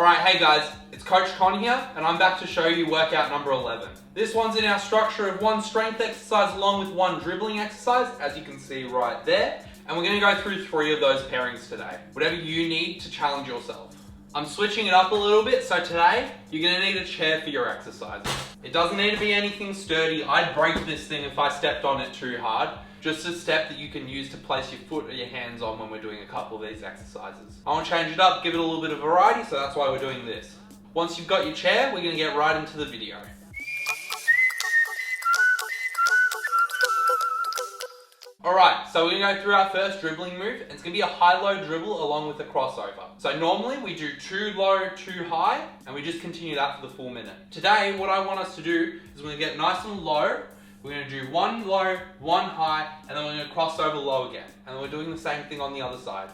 Alright, hey guys, it's Coach Con here, and I'm back to show you workout number 11. This one's in our structure of one strength exercise along with one dribbling exercise, as you can see right there. And we're going to go through 3 of those pairings today. Whatever you need to challenge yourself. I'm switching it up a little bit, so today, you're going to need a chair for your exercises. It doesn't need to be anything sturdy. I'd break this thing if I stepped on it too hard. Just a step that you can use to place your foot or your hands on when we're doing a couple of these exercises. I want to change it up, give it a little bit of variety, so that's why we're doing this. Once you've got your chair, we're going to get right into the video. Alright, so we're going to go through our first dribbling move, and it's going to be a high-low dribble along with a crossover. So normally we do 2 low, 2 high, and we just continue that for the full minute. Today, what I want us to do is we're going to get nice and low. We're going to do 1 low, 1 high, and then we're going to cross over low again. And then we're doing the same thing on the other side.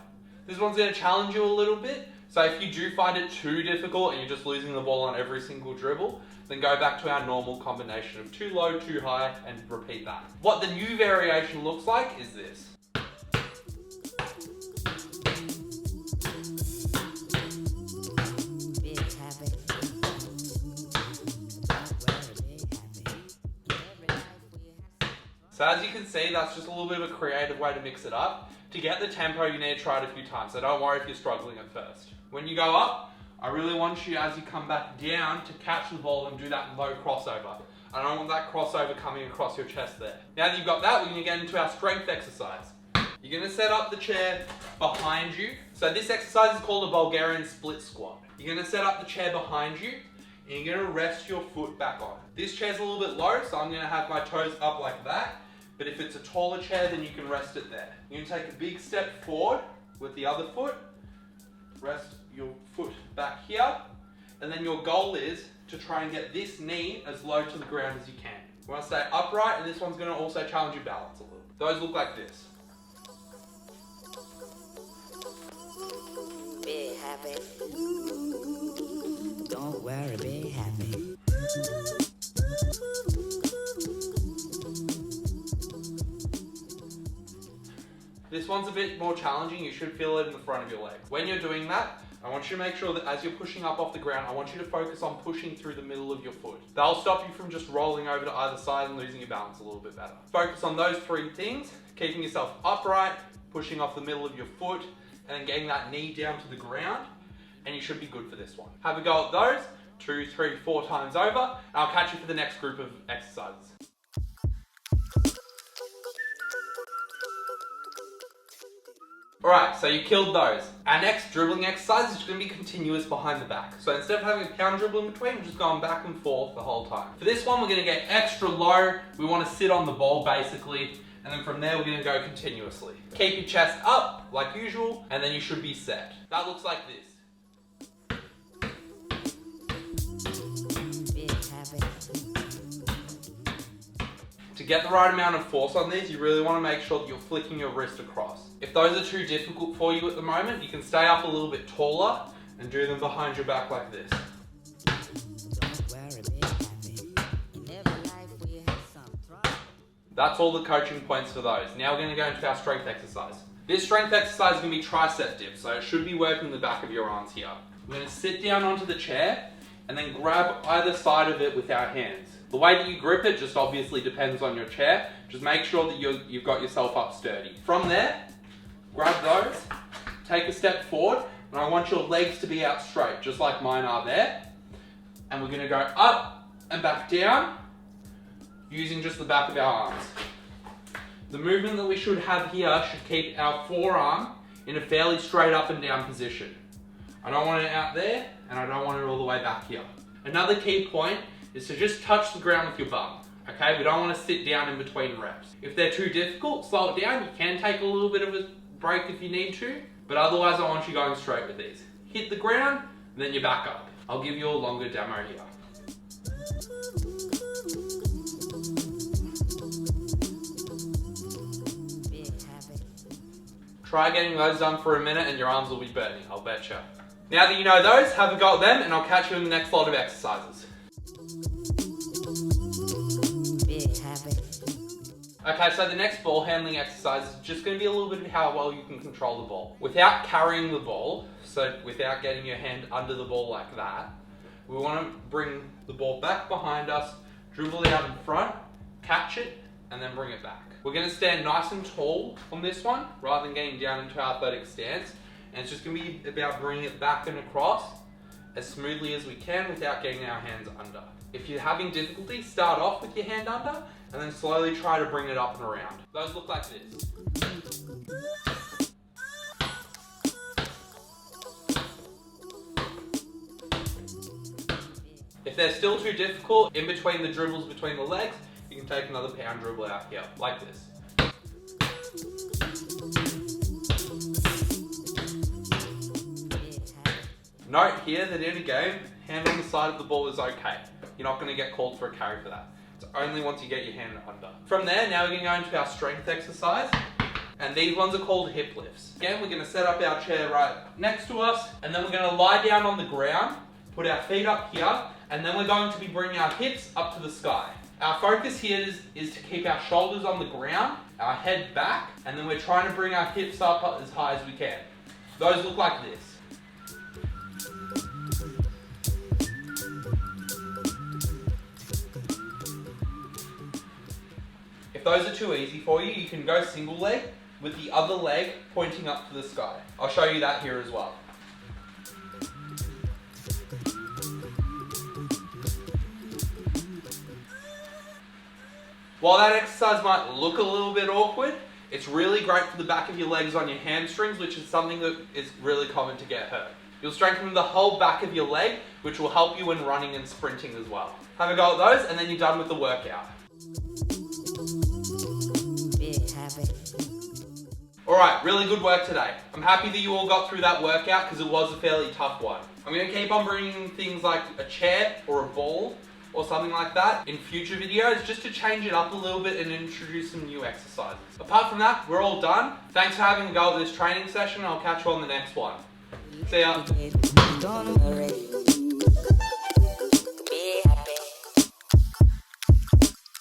This one's going to challenge you a little bit. So if you do find it too difficult and you're just losing the ball on every single dribble, then go back to our normal combination of 2 low, 2 high, and repeat that. What the new variation looks like is this. So as you can see, that's just a little bit of a creative way to mix it up. To get the tempo, you need to try it a few times, so don't worry if you're struggling at first. When you go up, I really want you, as you come back down, to catch the ball and do that low crossover. I don't want that crossover coming across your chest there. Now that you've got that, we're going to get into our strength exercise. You're going to set up the chair behind you. So this exercise is called a Bulgarian split squat. You're going to set up the chair behind you, and you're going to rest your foot back on. This chair's a little bit low, so I'm going to have my toes up like that. But if it's a taller chair, then you can rest it there. You're going to take a big step forward with the other foot. Rest your foot back here. And then your goal is to try and get this knee as low to the ground as you can. You want to stay upright, and this one's going to also challenge your balance a little. Those look like this. Be happy. Don't worry, be happy. This one's a bit more challenging. You should feel it in the front of your leg. When you're doing that, I want you to make sure that as you're pushing up off the ground, I want you to focus on pushing through the middle of your foot. That'll stop you from just rolling over to either side and losing your balance a little bit better. Focus on those 3 things, keeping yourself upright, pushing off the middle of your foot, and then getting that knee down to the ground, and you should be good for this one. Have a go at those 2, 3, 4 times over, and I'll catch you for the next group of exercises. Alright, so you killed those. Our next dribbling exercise is going to be continuous behind the back. So instead of having a pound dribble in between, we're just going back and forth the whole time. For this one, we're going to get extra low. We want to sit on the ball basically. And then from there, we're going to go continuously. Keep your chest up like usual, and then you should be set. That looks like this. To get the right amount of force on these, you really want to make sure that you're flicking your wrist across. If those are too difficult for you at the moment, you can stay up a little bit taller and do them behind your back like this. That's all the coaching points for those. Now we're going to go into our strength exercise. This strength exercise is going to be tricep dips, so it should be working the back of your arms here. We're going to sit down onto the chair and then grab either side of it with our hands. The way that you grip it just obviously depends on your chair. Just make sure that you've got yourself up sturdy. From there, grab those, take a step forward, and I want your legs to be out straight, just like mine are there. And we're going to go up and back down, using just the back of our arms. The movement that we should have here should keep our forearm in a fairly straight up and down position. I don't want it out there, and I don't want it all the way back here. Another key point is to just touch the ground with your bum. Okay, we don't want to sit down in between reps. If they're too difficult, slow it down. You can take a little bit of a break if you need to, but otherwise I want you going straight with these. Hit the ground, then you back up. I'll give you a longer demo here. Try getting those done for a minute and your arms will be burning, I'll betcha. Now that you know those, have a go at them and I'll catch you in the next lot of exercises. Okay, so the next ball handling exercise is just going to be a little bit of how well you can control the ball. Without carrying the ball, so without getting your hand under the ball like that. We want to bring the ball back behind us, dribble it out in front, catch it, and then bring it back. We're going to stand nice and tall on this one, rather than getting down into our athletic stance. And it's just going to be about bringing it back and across as smoothly as we can without getting our hands under. If you're having difficulty, start off with your hand under, and then slowly try to bring it up and around. Those look like this. If they're still too difficult, in between the dribbles between the legs, you can take another pound dribble out here, like this. Note here that in a game, hand on the side of the ball is okay. You're not going to get called for a carry for that. It's only once you get your hand under. From there, now we're going to go into our strength exercise. And these ones are called hip lifts. Again, we're going to set up our chair right next to us, and then we're going to lie down on the ground, put our feet up here, and then we're going to be bringing our hips up to the sky. Our focus here is to keep our shoulders on the ground, our head back, and then we're trying to bring our hips up as high as we can. Those look like this. If those are too easy for you, you can go single leg with the other leg pointing up to the sky. I'll show you that here as well. While that exercise might look a little bit awkward, it's really great for the back of your legs on your hamstrings, which is something that is really common to get hurt. You'll strengthen the whole back of your leg, which will help you when running and sprinting as well. Have a go at those, and then you're done with the workout. Alright, really good work today. I'm happy that you all got through that workout because it was a fairly tough one. I'm going to keep on bringing things like a chair or a ball or something like that in future videos just to change it up a little bit and introduce some new exercises. Apart from that, we're all done. Thanks for having a go at this training session. I'll catch you on the next one. See ya.